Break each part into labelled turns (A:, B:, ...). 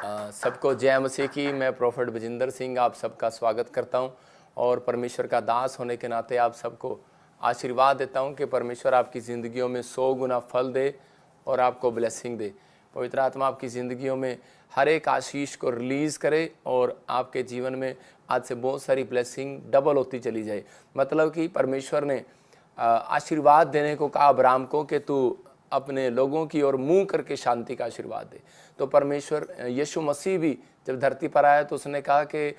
A: सबको जय मसीह की। मैं प्रोफेट बजिंदर सिंह आप सबका स्वागत करता हूं और परमेश्वर का दास होने के नाते आप सबको आशीर्वाद देता हूं कि परमेश्वर आपकी ज़िंदगियों में 100 गुना फल दे और आपको ब्लेसिंग दे। पवित्र आत्मा आपकी ज़िंदगियों में हर एक आशीष को रिलीज़ करे और आपके जीवन में आज से बहुत सारी ब्लेसिंग डबल होती चली जाए। मतलब कि परमेश्वर ने आशीर्वाद देने को कहा अब्राहम को कि तू अपने लोगों की ओर मुंह करके शांति का आशीर्वाद दे। तो परमेश्वर यीशु मसीह भी जब धरती पर आया तो उसने कहा कि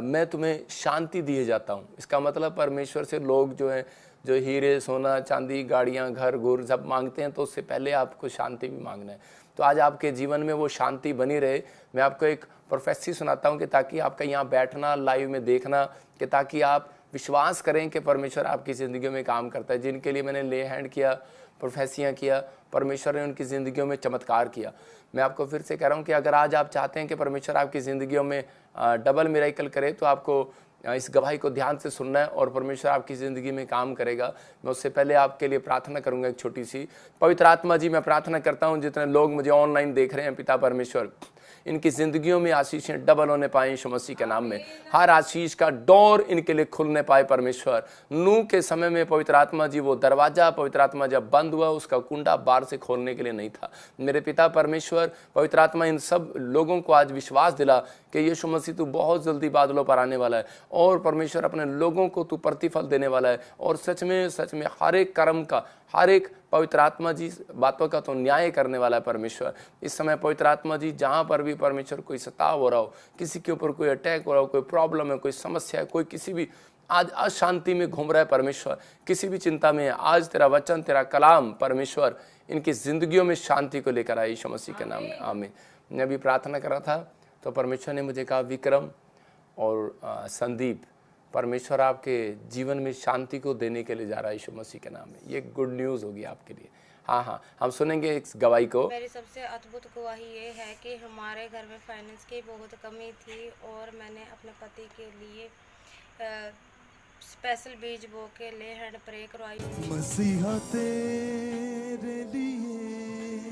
A: मैं तुम्हें शांति दिए जाता हूँ। इसका मतलब परमेश्वर से लोग जो हैं, जो हीरे सोना चांदी गाड़ियाँ घर गुर सब मांगते हैं, तो उससे पहले आपको शांति भी मांगना है। तो आज आपके जीवन में वो शांति बनी रहे। मैं आपको एक प्रोफेसी सुनाता हूँ कि ताकि आपका यहाँ बैठना लाइव में देखना, कि ताकि आप विश्वास करें कि परमेश्वर आपकी ज़िंदगी में काम करता है। जिनके लिए मैंने ले हैंड किया, प्रोफेसियाँ किया, परमेश्वर ने उनकी ज़िंदगियों में चमत्कार किया। मैं आपको फिर से कह रहा हूँ कि अगर आज आप चाहते हैं कि परमेश्वर आपकी ज़िंदगियों में डबल मिरेकल करे, तो आपको इस गवाही को ध्यान से सुनना है और परमेश्वर आपकी ज़िंदगी में काम करेगा। मैं उससे पहले आपके लिए प्रार्थना करूँगा एक छोटी सी। पवित्र आत्मा जी, मैं प्रार्थना करता हूँ जितने लोग मुझे ऑनलाइन देख रहे हैं, पिता परमेश्वर इनकी ज़िंदगियों में आशीषें डबल होने पाए यीशु मसीह के नाम में। हर आशीष का डोर इनके लिए खुलने पाए परमेश्वर। नूह के समय में पवित्र आत्मा जी वो दरवाज़ा पवित्र आत्मा जब बंद हुआ, उसका कुंडा बाहर से खोलने के लिए नहीं था। मेरे पिता परमेश्वर पवित्र आत्मा इन सब लोगों को आज विश्वास दिला कि यीशु मसीह तू बहुत जल्दी बादलों पर आने वाला है और परमेश्वर अपने लोगों को तू प्रतिफल देने वाला है और सच में हर एक कर्म का, हर एक पवित्र आत्मा जी बातों का तो न्याय करने वाला है परमेश्वर। इस समय पवित्र आत्मा जी जहाँ पर भी परमेश्वर कोई सताव हो रहा हो, किसी के ऊपर कोई अटैक हो रहा हो, कोई प्रॉब्लम है, कोई समस्या है, कोई किसी भी आज अशांति में घूम रहा है परमेश्वर, किसी भी चिंता में है, आज तेरा वचन तेरा कलाम परमेश्वर इनकी ज़िंदगियों में शांति को लेकर आए यीशु मसीह के नाम में, आमीन। मैं अभी प्रार्थना कर रहा था तो परमेश्वर ने मुझे कहा, विक्रम और संदीप, परमेश्वर आपके जीवन में शांति को देने के लिए जा रहा है यीशु मसीह के नाम में। ये गुड न्यूज़ होगी आपके लिए। हाँ, हम सुनेंगे इस गवाही को।
B: मेरी सबसे अद्भुत गवाही ये है कि हमारे घर में फाइनेंस की बहुत कमी थी और मैंने अपने पति के लिए स्पेशल बीज बो के ले हैंड प्रे करवाई।
C: मसीहा तेरे लिए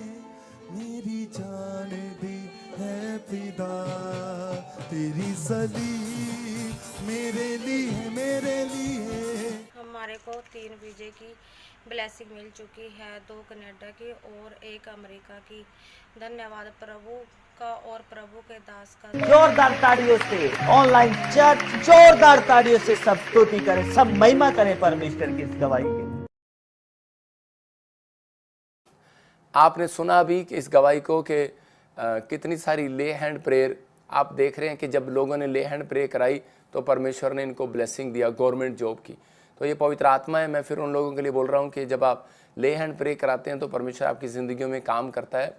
C: मेरी जान दी है फिदा, तेरी सलीब मेरे लिए।
B: हमारे को 3 वीजे की ब्लेसिंग मिल चुकी है, 2 कनाडा की और 1 अमेरिका की। धन्यवाद प्रभु का और प्रभु के दास का।
D: जोरदार ताड़ियों से ऑनलाइन चर्च जोरदार ताड़ियों से सब स्तुति करें, सब महिमा करें परमेश्वर की इस गवाही की।
A: आपने सुना अभी कि इस गवाही को कि कितनी सारी ले हैंड प्रेयर आप देख रहे हैं कि जब लोगों ने ले हैंड प्रे कराई तो परमेश्वर ने इनको ब्लेसिंग दिया गवर्नमेंट जॉब की। तो ये पवित्र आत्मा है। मैं फिर उन लोगों के लिए बोल रहा हूँ कि जब आप ले हैंड प्रे कराते हैं तो परमेश्वर आपकी ज़िंदगियों में काम करता है।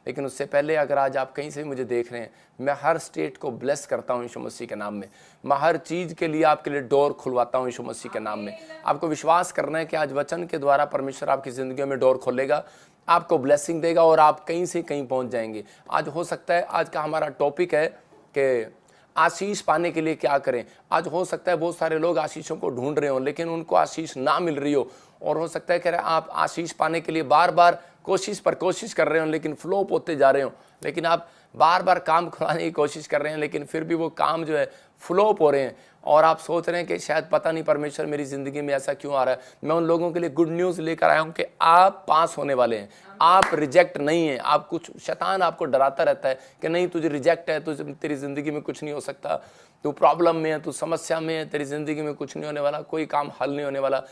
A: लेकिन उससे पहले अगर आज आप कहीं से भी मुझे देख रहे हैं, मैं हर स्टेट को ब्लेस करता हूँ यीशु मसीह के नाम में। मैं हर चीज़ के लिए आपके लिए डोर खुलवाता हूँ यीशु मसीह के नाम में। आपको विश्वास करना है कि आज वचन के द्वारा परमेश्वर आपकी ज़िंदगियों में डोर खोलेगा, आपको ब्लेसिंग देगा और आप कहीं से कहीं पहुँच जाएंगे। आज हो सकता है, आज का हमारा टॉपिक है कि आशीष पाने के लिए क्या करें। आज हो सकता है बहुत सारे लोग आशीषों को ढूंढ रहे हो लेकिन उनको आशीष ना मिल रही हो, और हो सकता है कि आप आशीष पाने के लिए बार बार कोशिश कर रहे हो लेकिन फ्लॉप होते जा रहे हो, लेकिन आप बार बार काम खुलाने की कोशिश कर रहे हैं लेकिन फिर भी वो काम जो है फ्लॉप हो रहे हैं और आप सोच रहे हैं कि शायद पता नहीं परमेश्वर मेरी ज़िंदगी में ऐसा क्यों आ रहा है। मैं उन लोगों के लिए गुड न्यूज़ लेकर आया हूँ कि आप पास होने वाले हैं, आप रिजेक्ट नहीं हैं। आप कुछ शैतान आपको डराता रहता है कि नहीं तुझे रिजेक्ट है, तुझे तेरी ज़िंदगी में कुछ नहीं हो सकता, तू प्रॉब्लम में है, तू समस्या में है, तेरी ज़िंदगी में कुछ नहीं होने वाला, कोई काम हल नहीं होने वाला।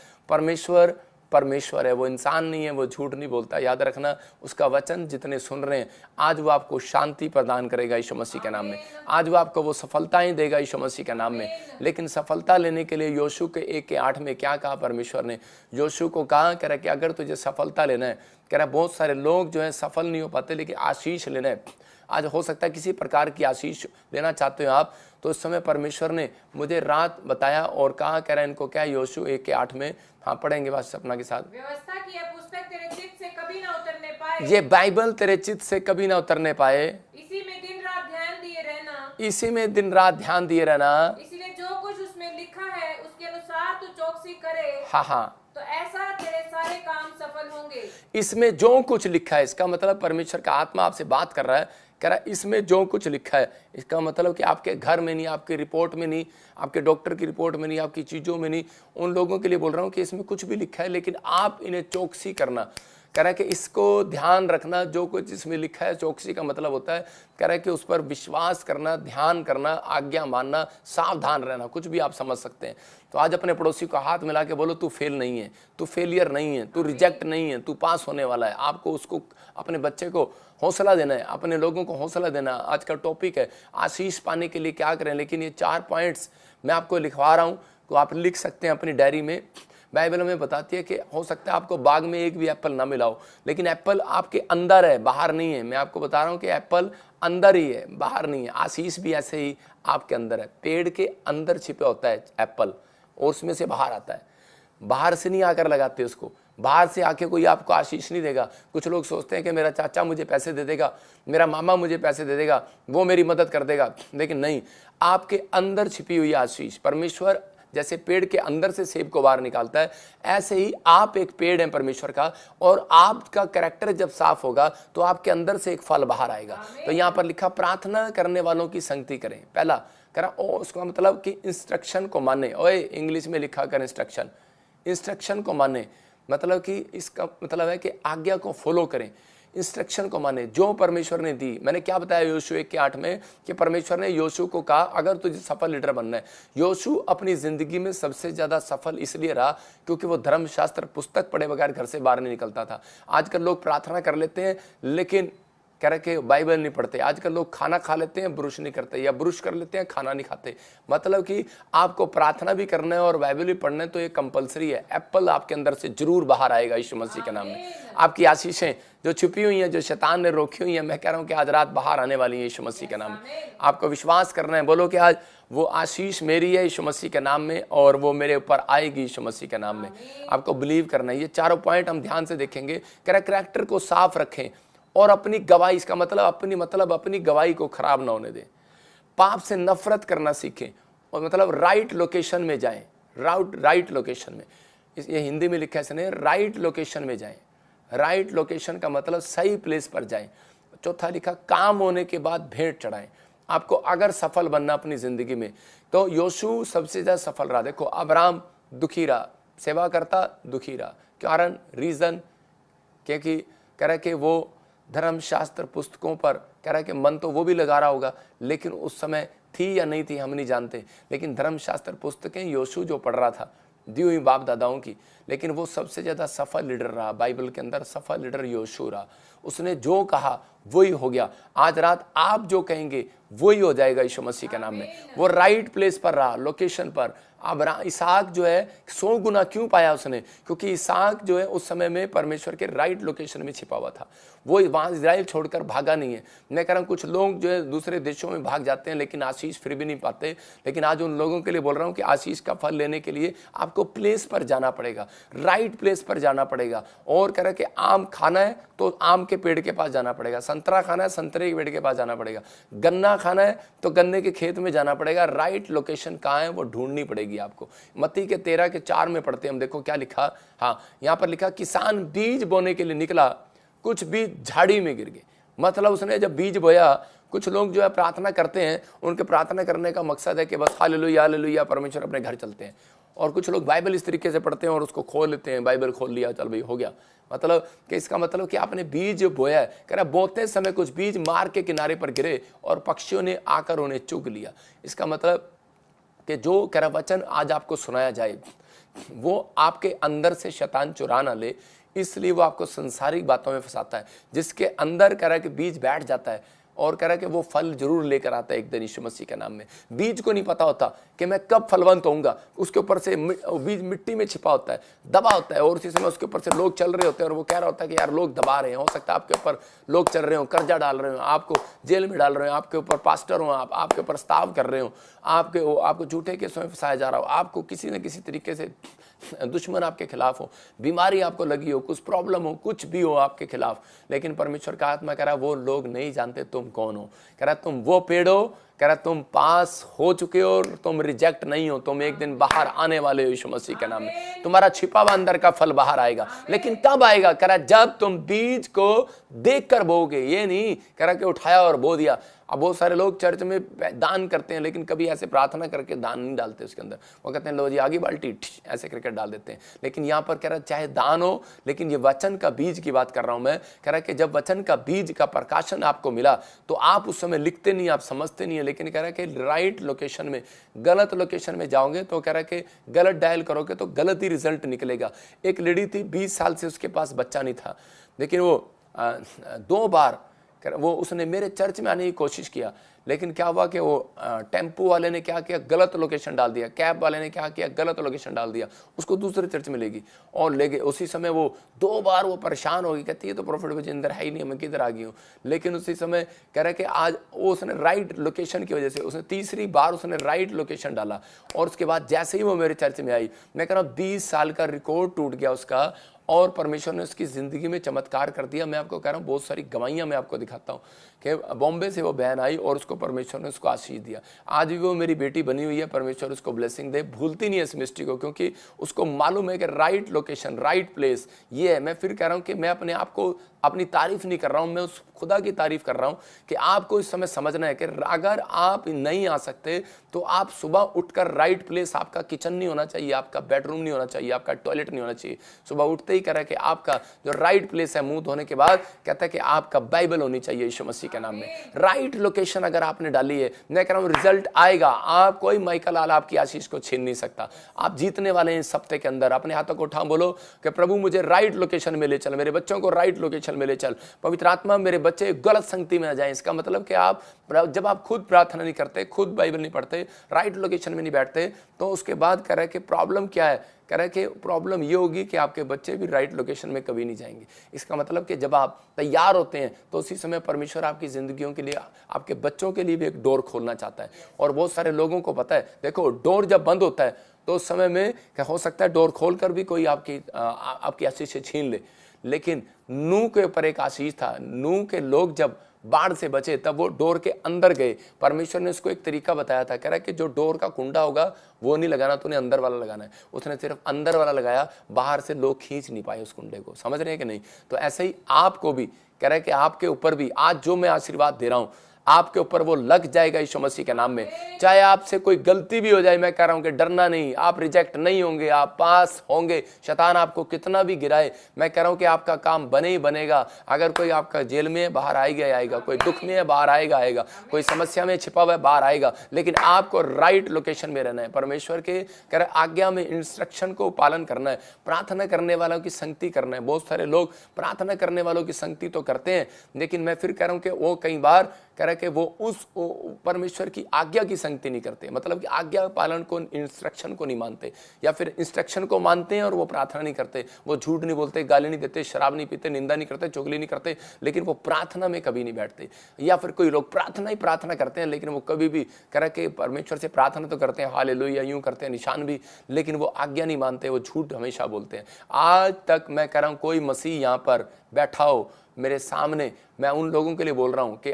A: परमेश्वर है, वो इंसान नहीं है, वो झूठ नहीं बोलता। याद रखना, उसका वचन जितने सुन रहे हैं आज वो आपको शांति प्रदान करेगा यीशु मसीह के नाम में। आज वो आपको वो सफलताएं देगा यीशु मसीह के नाम में। लेकिन सफलता लेने के लिए योशू के 1:8 में क्या कहा परमेश्वर ने? योशू को कहा, कह रहा कि अगर तुझे सफलता लेना है, कह रहा बहुत सारे लोग जो है सफल नहीं हो पाते लेकिन आशीष लेना है। आज हो सकता है किसी प्रकार की आशीष लेना चाहते हो आप, तो इस समय परमेश्वर ने मुझे रात बताया और कहा, कह रहा है इनको क्या, योशू 1:8 में। हाँ, पढ़ेंगे बस सपना के साथ।
E: व्यवस्था की यह पुस्तक तेरे चित्त से कभी ना उतरने पाए,
A: ये बाइबल तेरे चित्त से कभी ना उतरने पाए,
E: इसी में दिन रात ध्यान दिए रहना,
A: इसी में दिन रात ध्यान दिए रहना।
E: इसलिए जो कुछ उसमें लिखा है उसके अनुसार तू चौकसी करे,
A: हाँ,
E: तो ऐसा तेरे सारे काम सफल होंगे।
A: इसमें जो कुछ लिखा है, इसका मतलब परमेश्वर का आत्मा आपसे बात कर रहा है कह रहा इसमें जो कुछ लिखा है, इसका मतलब कि आपके घर में नहीं, आपकी रिपोर्ट में नहीं, आपके डॉक्टर की रिपोर्ट में नहीं, आपकी चीज़ों में नहीं, उन लोगों के लिए बोल रहा हूँ कि इसमें कुछ भी लिखा है, लेकिन आप इन्हें चौकसी करना। कह रहा है कि इसको ध्यान रखना, जो कुछ इसमें लिखा है। चौकसी का मतलब होता है, कह रहा है कि उस पर विश्वास करना, ध्यान करना, आज्ञा मानना, सावधान रहना। कुछ भी आप समझ सकते हैं। तो आज अपने पड़ोसी को हाथ मिला के बोलो, तू फेल नहीं है, तू फेलियर नहीं है, तू रिजेक्ट नहीं है, तू पास होने वाला है। आपको उसको, अपने बच्चे को हौसला देना है, अपने लोगों को हौसला देना। आज का टॉपिक है आशीष पाने के लिए क्या करें, लेकिन ये 4 पॉइंट्स मैं आपको लिखवा रहा हूँ, तो आप लिख सकते हैं अपनी डायरी में। बाइबल में बताती है कि हो सकता है आपको बाग में एक भी एप्पल ना मिला हो, लेकिन एप्पल आपके अंदर है, बाहर नहीं है। मैं आपको बता रहा हूँ कि एप्पल अंदर ही है, बाहर नहीं है। आशीष भी ऐसे ही आपके अंदर है। पेड़ के अंदर छिपे होता है एप्पल, और उसमें से बाहर आता है। बाहर से नहीं आकर लगाते उसको, बाहर से आके कोई आपको आशीष नहीं देगा। कुछ लोग सोचते हैं कि मेरा चाचा मुझे पैसे दे देगा, मेरा मामा मुझे पैसे दे देगा, वो मेरी मदद कर देगा, लेकिन नहीं, आपके अंदर छिपी हुई आशीष। परमेश्वर जैसे पेड़ के अंदर से सेब को बाहर निकालता है, ऐसे ही आप एक पेड़ हैं परमेश्वर का, और आपका कैरेक्टर जब साफ होगा तो आपके अंदर से एक फल बाहर आएगा। तो यहाँ पर लिखा, प्रार्थना करने वालों की संगति करें। पहला करा उसका मतलब कि इंस्ट्रक्शन को माने। ओए, इंग्लिश में लिखा कर इंस्ट्रक्शन, इंस्ट्रक्शन को माने, मतलब कि इसका मतलब है कि आज्ञा को फॉलो करें, इंस्ट्रक्शन को माने जो परमेश्वर ने दी। मैंने क्या बताया योशू 1:8 में कि परमेश्वर ने योशू को कहा, अगर तुझे सफल लीडर बनना है। योशू अपनी जिंदगी में सबसे ज्यादा सफल इसलिए रहा क्योंकि वो धर्मशास्त्र पुस्तक पढ़े बगैर घर से बाहर नहीं निकलता था। आजकल लोग प्रार्थना कर लेते हैं, लेकिन कह रहे कि बाइबल नहीं पढ़ते। आजकल लोग खाना खा लेते हैं, ब्रुश नहीं करते, या ब्रुश कर लेते हैं, खाना नहीं खाते। मतलब कि आपको प्रार्थना भी करना है और बाइबल भी पढ़ना है, तो ये कंपलसरी है। एप्पल आपके अंदर से जरूर बाहर आएगा यीशु मसीह के नाम में। आपकी आशीषें जो छुपी हुई हैं, जो शैतान ने रोकी हुई हैं, मैं कह रहा हूं कि आज रात बाहर आने वाली है यीशु मसीह के नाम में। आपको विश्वास करना है, बोलो कि आज वो आशीष मेरी है यीशु मसीह के नाम में, और वो मेरे ऊपर आएगी यीशु मसीह के नाम में। आपको बिलीव करना है। ये 4 पॉइंट हम ध्यान से देखेंगे। कह रहा कैरेक्टर को साफ रखें और अपनी गवाही, इसका मतलब अपनी गवाही को खराब ना होने दें। पाप से नफरत करना सीखें, और मतलब राइट लोकेशन में जाएं। राइट लोकेशन में, ये हिंदी में लिखा है इसने, राइट लोकेशन में जाएं। राइट लोकेशन का मतलब सही प्लेस पर जाएं। चौथा लिखा, काम होने के बाद भेंट चढ़ाएं। आपको अगर सफल बनना अपनी जिंदगी में, तो योशू सबसे ज्यादा सफल रहा। देखो, अब्राहम दुखी रहा, सेवा करता दुखी रहा। कारण, रीजन, क्योंकि कह रहा कि वो धर्मशास्त्र पुस्तकों पर कह रहा है कि मन तो वो भी लगा रहा होगा, लेकिन उस समय थी या नहीं थी हम नहीं जानते, लेकिन धर्मशास्त्र पुस्तकें योशू जो पढ़ रहा था, दी हुई बाप दादाओं की, लेकिन वो सबसे ज्यादा सफल लीडर रहा। बाइबल के अंदर सफल लीडर योशू रहा। उसने जो कहा वही हो गया। आज रात आप जो कहेंगे वही हो जाएगा यीशु मसीह के नाम में। वो राइट प्लेस पर रहा, लोकेशन पर। अब इसहाक जो है 100 गुना क्यों पाया उसने? क्योंकि इसहाक जो है उस समय में परमेश्वर के राइट लोकेशन में छिपा हुआ था। वो वहां इजराइल छोड़कर भागा नहीं है। मैं कह रहा हूं कुछ लोग जो है दूसरे देशों में भाग जाते हैं, लेकिन आशीष फिर भी नहीं पाते। लेकिन आज उन लोगों के लिए बोल रहा हूं कि आशीष का फल लेने के लिए आपको प्लेस पर जाना पड़ेगा, राइट प्लेस पर जाना पड़ेगा। और कह रहा कि आम खाना है तो आम के पेड़ के पास जाना पड़ेगा, संतरा खाना है संतरे के पेड़ के पास जाना पड़ेगा, गन्ना खाना है तो गन्ने के खेत में जाना पड़ेगा। राइट लोकेशन कहाँ है वो ढूंढनी पड़ेगी आपको। मत्ती के 13:4 में पढ़ते हैं हम, देखो क्या लिखा। हाँ, यहाँ पर लिखा, किसान बीज बोने के लिए निकला, कुछ बीज झाड़ी में गिर गए। मतलब उसने जब बीज बोया, कुछ लोग जो है प्रार्थना करते हैं, उनके प्रार्थना करने का मकसद है कि बस हालेलुया हालेलुया परमेश्वर अपने घर चलते हैं। और कुछ लोग बाइबल इस तरीके से पढ़ते हैं और उसको खोल लेते हैं, बाइबल खोल लिया, चल भाई हो गया। मतलब कि इसका मतलब कि आपने बीज बोया है। कह रहा बोते समय कुछ बीज मार के किनारे पर गिरे और पक्षियों ने आकर उन्हें चुग लिया। इसका मतलब कि जो कह रहा वचन आज आपको सुनाया जाए वो आपके अंदर से शैतान चुरा ना ले, इसलिए वो आपको संसारिक बातों में फंसाता है। जिसके अंदर कह रहा है कि बीज बैठ जाता है और कह रहा है कि वो फल जरूर लेकर आता है एक दिन यीशु मसीह के नाम में। बीज को नहीं पता होता कि मैं कब फलवंत होऊंगा, उसके ऊपर से बीज मिट्टी में छिपा होता है, दबा होता है, और उसी समय उसके ऊपर से लोग चल रहे होते हैं और वो कह रहा होता है कि यार लोग दबा रहे हैं। हो सकता है आपके ऊपर लोग चल रहे हो, कर्जा डाल रहे हो, आपको जेल में डाल रहे हो, आपके ऊपर पास्टर हो, आपके ऊपर प्रस्ताव कर रहे हो, आपको झूठे केसों में फंसाया जा रहा हो, आपको किसी न किसी तरीके से दुश्मन आपके खिलाफ हो, बीमारी आपको लगी हो, कुछ प्रॉब्लम हो, कुछ भी हो आपके खिलाफ, लेकिन परमेश्वर का आत्मा कह रहा वो लोग नहीं जानते तुम कौन हो। कह रहा तुम वो पेड़ हो, कह रहा तुम पास हो चुके हो और तुम रिजेक्ट नहीं हो, तुम एक दिन बाहर आने वाले हो यीशु मसीह के नाम में। तुम्हारा छिपा हुआ अंदर का फल बाहर आएगा, लेकिन कब आएगा? कह रहा जब तुम बीज को देखकर बोओगे। ये नहीं कह रहा कि उठाया और बो दिया। अब बहुत सारे लोग चर्च में दान करते हैं, लेकिन कभी ऐसे प्रार्थना करके दान नहीं डालते उसके अंदर। वो कहते हैं लो जी आगे बाल्टी ऐसे करके डाल देते हैं। लेकिन यहाँ पर कह रहा चाहे दान हो, लेकिन ये वचन का बीज की बात कर रहा हूं मैं। कह रहा कि जब वचन का बीज का प्रकाशन आपको मिला तो आप उस समय लिखते नहीं, आप समझते नहीं है, लेकिन कह रहा कि राइट लोकेशन में, गलत लोकेशन में जाओगे तो कह रहा कि गलत डायल करोगे तो गलत ही रिजल्ट निकलेगा। एक लेडी थी 20 साल से उसके पास बच्चा नहीं था, लेकिन वो 2 बार वो उसने मेरे चर्च में आने की कोशिश किया, लेकिन क्या हुआ कि वो टेम्पो वाले ने क्या किया, गलत लोकेशन डाल दिया, कैब वाले ने क्या किया, गलत लोकेशन डाल दिया, उसको दूसरे चर्च में ले गई और ले गए। उसी समय वो 2 बार वो परेशान हो गई, कहती है तो प्रॉफिट विजेंद्र है ही नहीं, मैं किधर आ गई हूँ। लेकिन उसी समय कह रहे कि आज वो उसने राइट लोकेशन की वजह से उसने तीसरी बार उसने राइट लोकेशन डाला और उसके बाद जैसे ही वो मेरे चर्च में आई, मैं कह रहा हूँ 20 साल का रिकॉर्ड टूट गया उसका और परमेश्वर ने उसकी ज़िंदगी में चमत्कार कर दिया। मैं आपको कह रहा हूँ बहुत सारी गवाहियाँ मैं आपको दिखाता हूँ कि बॉम्बे से वो बहन आई और उसको परमेश्वर ने उसको आशीष दिया। आज भी वो मेरी बेटी बनी हुई है, परमेश्वर उसको ब्लेसिंग दे, भूलती नहीं है इस मिस्ट्री को, क्योंकि उसको मालूम है कि राइट लोकेशन, राइट प्लेस ये है। मैं फिर कह रहा हूँ कि मैं अपने आप को अपनी तारीफ नहीं कर रहा हूँ, मैं उस खुदा की तारीफ कर रहा हूँ कि आपको इस समय समझना है कि अगर आप नहीं आ सकते तो आप सुबह उठकर राइट प्लेस, आपका किचन नहीं होना चाहिए, आपका बेडरूम नहीं होना चाहिए, आपका टॉयलेट नहीं होना चाहिए। सुबह उठते ही कह रहा है कि आपका जो राइट प्लेस है, मुंह धोने के बाद कहता है कि आपका बाइबल होनी चाहिए यीशु मसीह के नाम में। राइट लोकेशन अगर आपने डाली है, मैं कह रहा हूँ रिजल्ट आएगा। आप कोई माइकल लाल आपकी आशीष को छीन नहीं सकता। आप जीतने वाले हैं इस हफ्ते के अंदर। अपने हाथों को उठा बोलो कि प्रभु मुझे राइट लोकेशन में ले चल, मेरे बच्चों को राइट लोकेशन में ले चल। पवित्र आत्मा मेरे बच्चे गलत संगति में आ जाए। इसका मतलब कि आप जब आप खुद प्रार्थना नहीं करते, खुद बाइबल नहीं पढ़ते, राइट लोकेशन में नहीं बैठते, तो उसके बाद कह रहा है कि प्रॉब्लम क्या है? कह रहा है कि प्रॉब्लम ये होगी कि आपके बच्चे भी राइट लोकेशन में कभी नहीं जाएंगे। इसका मतलब कि जब आप तैयार होते हैं तो उसी समय परमेश्वर आपकी जिंदगियों के लिए, आपके बच्चों के लिए भी एक डोर खोलना चाहता है। और बहुत सारे लोगों को पता है, देखो डोर जब बंद होता है तो उस समय में क्या हो सकता है, डोर खोलकर भी कोई आपकी आशीष से छीन ले। लेकिन नूह के ऊपर एक आशीष था। नूह के लोग जब बाढ़ से बचे तब वो डोर के अंदर गए। परमेश्वर ने उसको एक तरीका बताया था, कह रहा है कि जो डोर का कुंडा होगा वो नहीं लगाना, तूने अंदर वाला लगाना है। उसने सिर्फ अंदर वाला लगाया, बाहर से लोग खींच नहीं पाए उस कुंडे को। समझ रहे हैं कि नहीं? तो ऐसे ही आपको भी कह रहा है कि आपके ऊपर भी आज जो मैं आशीर्वाद दे रहा हूं आपके ऊपर वो लग जाएगा यीशु मसीह के नाम में। चाहे आपसे कोई गलती भी हो जाए, मैं कह रहा हूं कि डरना नहीं, आप रिजेक्ट नहीं होंगे, आप पास होंगे। शैतान आपको कितना भी गिराए, मैं कह रहा हूं कि आपका काम बने ही बनेगा। अगर कोई आपका जेल में है बाहर आएगा, कोई दुख में है बाहर आएगा, कोई समस्या में छिपा हुआ है बाहर आएगा, लेकिन आपको राइट लोकेशन में रहना है। परमेश्वर के कह रहे आज्ञा में, इंस्ट्रक्शन को पालन करना है, प्रार्थना करने वालों की संगति करना है। बहुत सारे लोग प्रार्थना करने वालों की संगति तो करते हैं, लेकिन मैं फिर कह रहा हूं कि वो कई बार कह रहा है कि वो उस परमेश्वर की आज्ञा की संगति नहीं करते। मतलब कि आज्ञा पालन को, इंस्ट्रक्शन को नहीं मानते, या फिर इंस्ट्रक्शन को मानते हैं और वो प्रार्थना नहीं करते। वो झूठ नहीं बोलते, गाली नहीं देते, शराब नहीं पीते, निंदा नहीं करते, चुगली नहीं करते, लेकिन वो प्रार्थना में कभी नहीं बैठते। या फिर कोई लोग प्रार्थना ही प्रार्थना करते हैं, लेकिन वो कभी भी कह रहा है कि परमेश्वर से प्रार्थना तो करते हैं, हालेलुया यूं करते हैं, निशान भी, लेकिन वो आज्ञा नहीं मानते, वो झूठ हमेशा बोलते हैं। आज तक मैं कह रहा हूं कोई मसीह यहाँ पर बैठा हो मेरे सामने, मैं उन लोगों के लिए बोल रहा हूं कि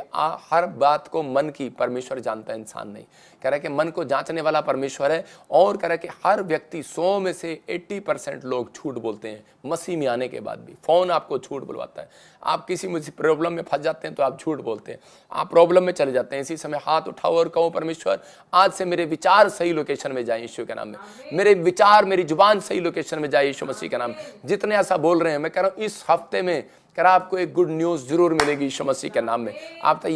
A: हर बात को मन की परमेश्वर जानता है, इंसान नहीं। कह रहा है कि मन को जांचने वाला परमेश्वर है। और कह रहा है कि हर व्यक्ति 100 में से 80% लोग झूठ बोलते हैं मसीह में आने के बाद भी। फोन आपको झूठ बुलवाता है, आप किसी मुझे प्रॉब्लम में फंस जाते हैं तो आप झूठ बोलते हैं, आप प्रॉब्लम में चले जाते हैं। इसी समय हाथ उठाओ और कहो परमेश्वर आज से मेरे विचार सही लोकेशन में जाए यीशु के नाम में, मेरे विचार, मेरी जुबान सही लोकेशन में जाए यीशु मसीह के नाम में। जितने ऐसा बोल रहे हैं, मैं कह रहा हूं इस हफ्ते में कह रहा आपको एक गुड न्यूज जरूर मिलेगी यीशु मसीह के नाम में। आप तैयार